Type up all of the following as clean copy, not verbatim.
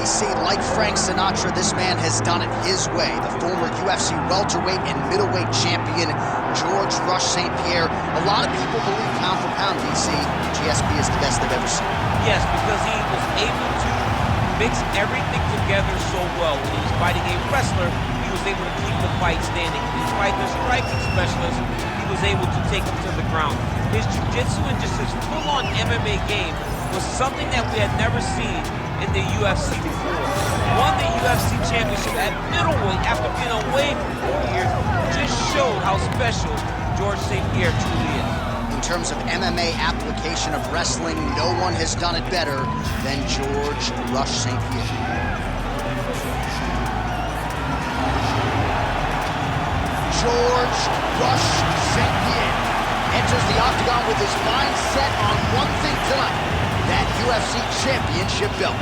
DC, like Frank Sinatra, this man has done it his way. The former UFC welterweight and middleweight champion, George Rush St-Pierre. A lot of people believe pound for pound, DC, GSP is the best they've ever seen. Yes, because he was able to mix everything together so well. When he was fighting a wrestler, he was able to keep the fight standing. When he was fighting a striking specialist, he was able to take him to the ground. His jiu-jitsu and just his full-on MMA game was something that we had never seen in the UFC before. Won the UFC championship at middleweight after being away for 4 years. Just showed how special George St-Pierre truly is. In terms of MMA application of wrestling, no one has done it better than George Rush St-Pierre. George Rush St-Pierre enters the octagon with his mind set on one thing tonight, that UFC championship belt.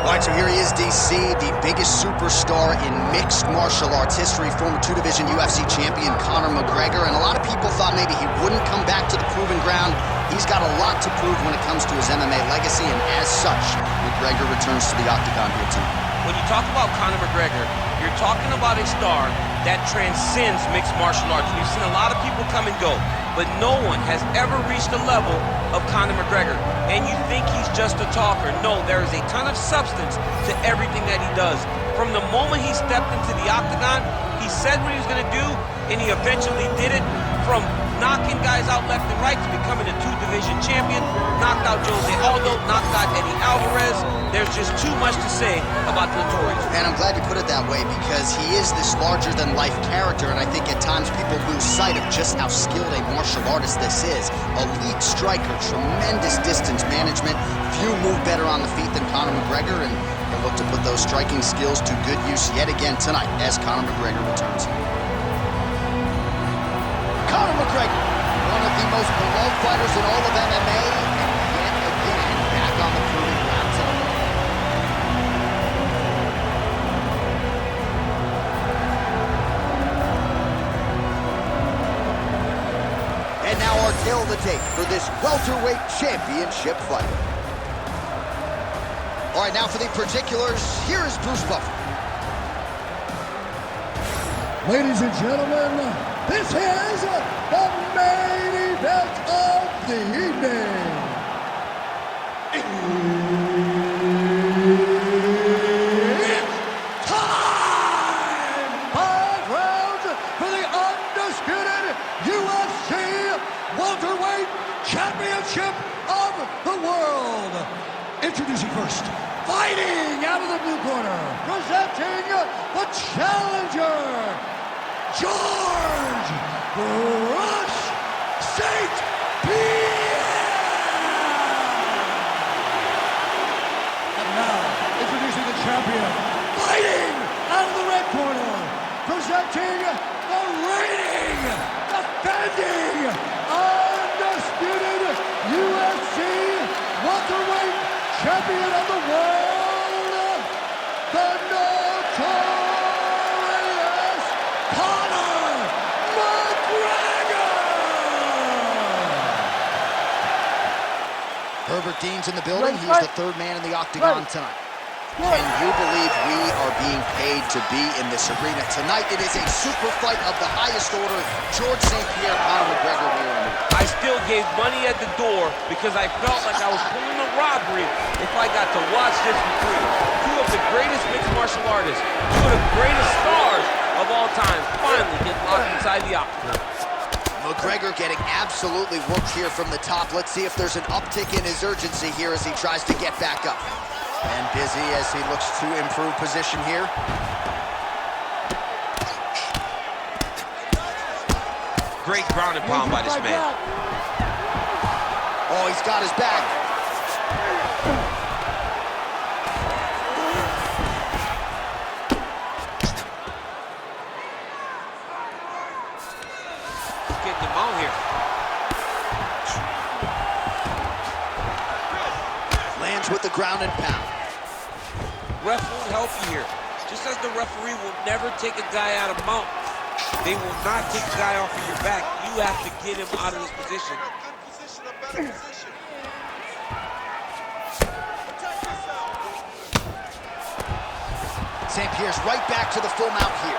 All right, so here he is, DC, the biggest superstar in mixed martial arts history, former two-division UFC champion Conor McGregor, and a lot of people thought maybe he wouldn't come back to the proving ground. He's got a lot to prove when it comes to his MMA legacy, and as such, McGregor returns to the octagon here tonight. When you talk about Conor McGregor, you're talking about a star that transcends mixed martial arts. We've seen a lot of people come and go, but no one has ever reached the level of Conor McGregor. And you think he's just a talker. No, there is a ton of substance to everything that he does. From the moment he stepped into the octagon, he said what he was going to do, and he eventually did it. From knocking guys out left and right to becoming a two-division champion, knocked out Jose Aldo, knocked out Eddie Alvarez. There's just too much to say about the Notorious. And I'm glad you put it that way, because he is this larger-than-life character, and I think at times people lose sight of just how skilled a martial artist this is. Elite striker, tremendous distance management. Few move better on the feet than Conor McGregor, and he'll look to put those striking skills to good use yet again tonight as Conor McGregor returns. Conor McGregor, one of the most beloved fighters in all of MMA, and yet again back on the proving ground tonight. And now our tale of the tape for this welterweight championship fight. All right, now for the particulars, here is Bruce Buffer. Ladies and gentlemen, this is the main event of the evening. It's time! 5 rounds for the undisputed UFC welterweight championship of the world. Introducing first, fighting out of the blue corner, presenting the challenger, George Rush St-Pierre! And now, introducing the champion, fighting out of the red corner, presenting the reigning, defending, undisputed UFC welterweight champion of the world, the Notorious Conor McGregor! Herbert Dean's in the building. He's the third man in the octagon tonight. Can you believe we are being paid to be in this arena tonight? It is a super fight of the highest order. George St-Pierre, Conor McGregor here in the I still gave money at the door because I felt like I was pulling a robbery if I got to watch this for free. Two of the greatest mixed martial artists, two of the greatest stars of all time, finally get locked inside the octagon. McGregor getting absolutely whooped here from the top. Let's see if there's an uptick in his urgency here as he tries to get back up. And busy as he looks to improve position here. Great ground and pound by this man. Oh, he's got his back. Getting him out here. Lands with the ground and pound. Ref won't help you here. Just as the referee will never take a guy out of mount, they will not take a guy off of your back. You have to get him out of this position. St-Pierre's right back to the full mount here.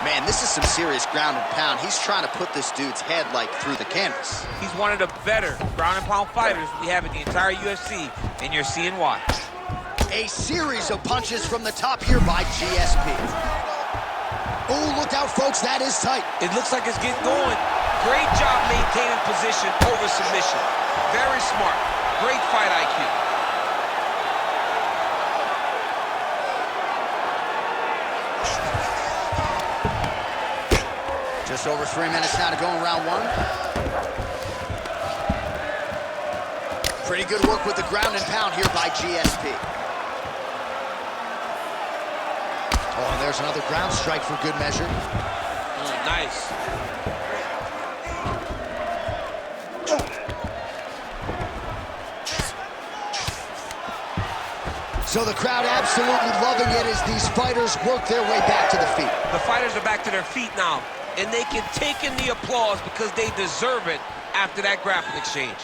Man, this is some serious ground and pound. He's trying to put this dude's head, like, through the canvas. He's one of the better ground and pound fighters we have in the entire UFC, and you're seeing why. A series of punches from the top here by GSP. Oh, look out, folks, that is tight. It looks like it's getting going. Great job maintaining position over submission. Very smart. Great fight IQ. Just over 3 minutes now to go in round one. Pretty good work with the ground and pound here by GSP. Oh, and there's another ground strike for good measure. Nice. So the crowd absolutely loving it as these fighters work their way back to the feet. The fighters are back to their feet now, and they can take in the applause because they deserve it after that grappling exchange.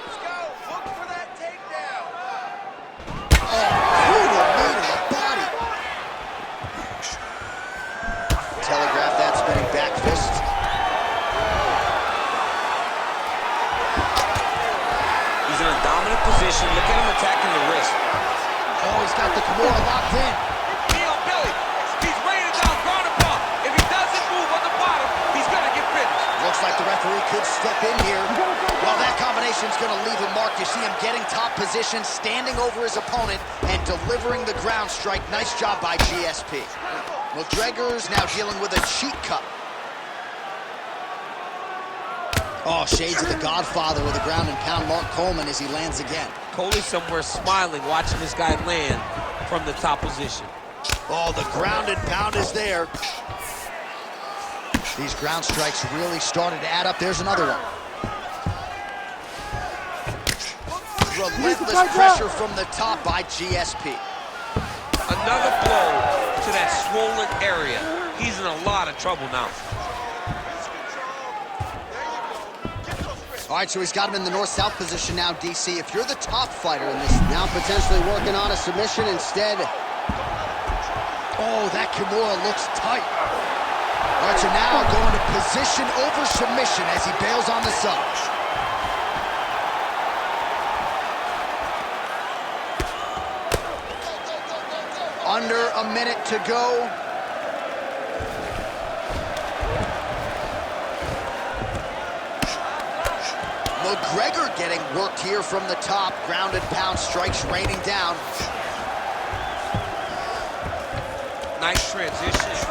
Let's go. Look for that takedown. Brutal knee to the body. Telegraph that spinning back fist. He's in a dominant position. Look at him attacking the wrist. Oh, he's got the Kimura locked in. Knee on belly. He's raining down ground and pound. If he doesn't move on the bottom, he's going to get finished. Looks like the referee could step in here. Well, that combination's going to leave a mark. You see him getting top position, standing over his opponent, and delivering the ground strike. Nice job by GSP. McGregor's now dealing with a cheek cut. Oh, shades of the Godfather with a ground and pound Mark Coleman as he lands again. Coley's somewhere smiling, watching this guy land from the top position. Oh, the ground and pound is there. These ground strikes really started to add up. There's another one. Relentless pressure from the top by GSP. Another blow to that swollen area. He's in a lot of trouble now. All right, so he's got him in the north-south position now, DC. If you're the top fighter in this, now potentially working on a submission instead. Oh, that Kimura looks tight. All right, so now going to position over submission as he bails on the sub. Under a minute to go. McGregor getting worked here from the top. Ground and pound strikes raining down. Nice transition.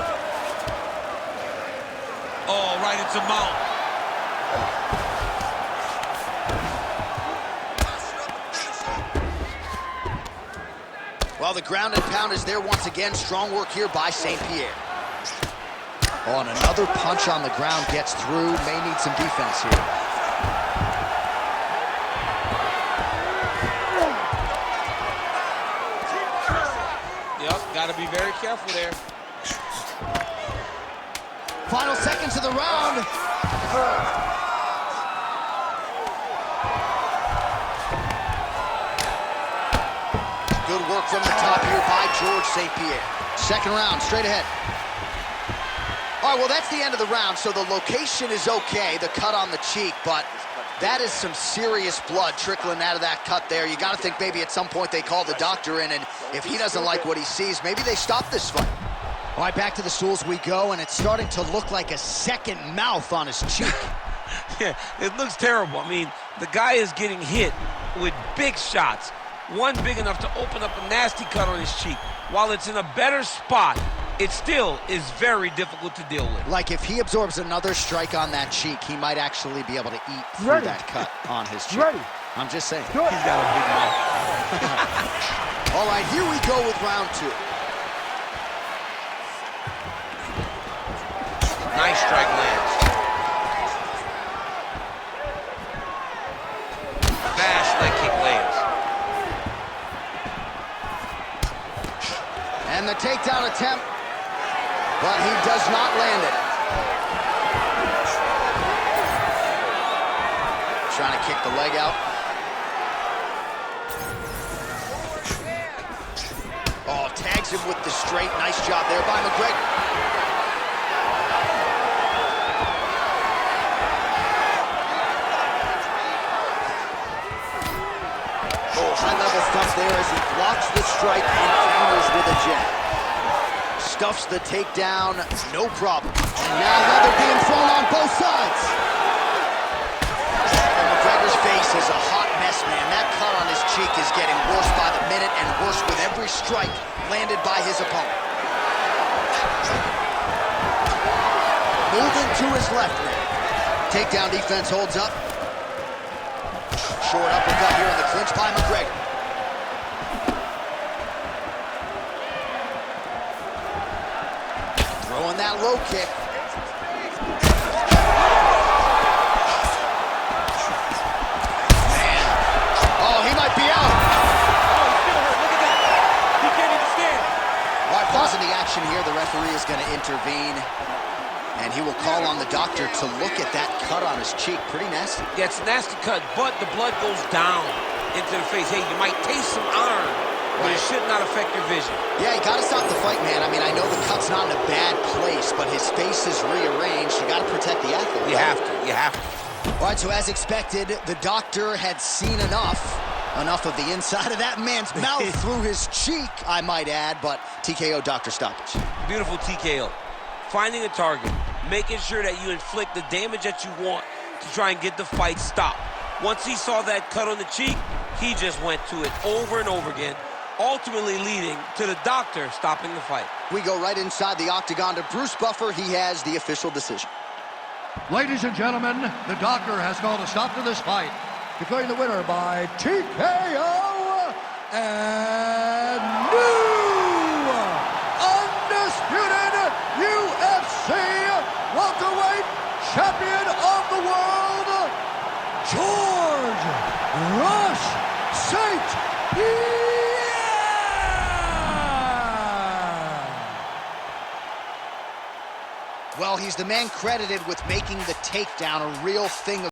Oh, right into mount. Well, the ground and pound is there once again. Strong work here by St-Pierre. Oh, and another punch on the ground gets through. May need some defense here. Yep, got to be very careful there. Final seconds of the round. Good work from the top here by George St-Pierre. Second round, straight ahead. All right, well, that's the end of the round, so the location is okay, the cut on the cheek, but that is some serious blood trickling out of that cut there. You got to think maybe at some point they call the doctor in, and if he doesn't like what he sees, maybe they stop this fight. All right, back to the stools we go, and it's starting to look like a second mouth on his cheek. Yeah, it looks terrible. I mean, the guy is getting hit with big shots. One big enough to open up a nasty cut on his cheek. While it's in a better spot, it still is very difficult to deal with. Like if he absorbs another strike on that cheek, he might actually be able to eat through that cut on his cheek. I'm just saying. He's got a big mouth. All right, here we go with round two. Nice strike lands. Fast leg kick lands. the takedown attempt, but he does not land it. Trying to kick the leg out. Oh, tags him with the straight. Nice job there by McGregor. Oh, high-level stuff there as he blocks the strike and counters with a jab. Stuffs the takedown, no problem. And now leather being thrown on both sides. And McGregor's face is a hot mess, man. That cut on his cheek is getting worse by the minute and worse with every strike landed by his opponent. Moving to his left now. Takedown defense holds up. Short uppercut here in the clinch by McGregor. Throwing that low kick. Man. Oh, he might be out. Oh, he's still hurt. Look at that. He can't even stand. While pausing the action here, the referee is going to intervene. And he will call on the doctor to look at that cut on his cheek. Pretty nasty. Yeah, it's a nasty cut, but the blood goes down into the face. Hey, you might taste some iron, but it should not affect your vision. Yeah, you got to stop the fight, man. I mean, I know the cut's not in a bad place, but his face is rearranged. You got to protect the athlete. You right? have to. You have to. All right, so as expected, the doctor had seen enough of the inside of that man's mouth through his cheek, I might add, but TKO, doctor stoppage. Beautiful TKO. Finding a target, making sure that you inflict the damage that you want to try and get the fight stopped. Once he saw that cut on the cheek, he just went to it over and over again, ultimately leading to the doctor stopping the fight. We go right inside the octagon to Bruce Buffer. He has the official decision. Ladies and gentlemen, the doctor has called a stop to this fight, declaring the winner by TKO and new undisputed UFC welterweight champion of the world, George Rush St-Pierre. Well, he's the man credited with making the takedown a real thing of